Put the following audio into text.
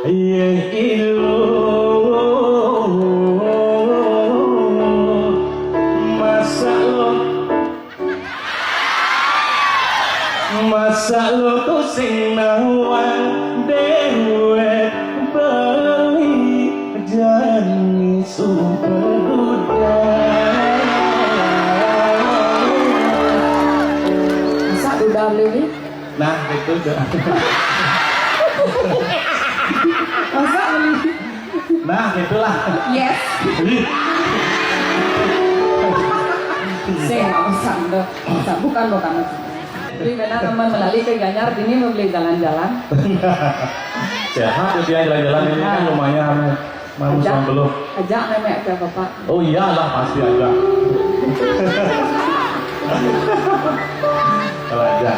yang ilu masa lo tuh sing nawang dewe beli jani super duda masa udah beli nah itu tuh masa beli nah itulah yes saya nggak usah bukan jadi karena teman menali ke Ganyar ini membeli jalan-jalan sehat dia jalan-jalan ini kan lumayan manusia belum ajak nenek ke bapak oh iyalah pasti ada kalau ada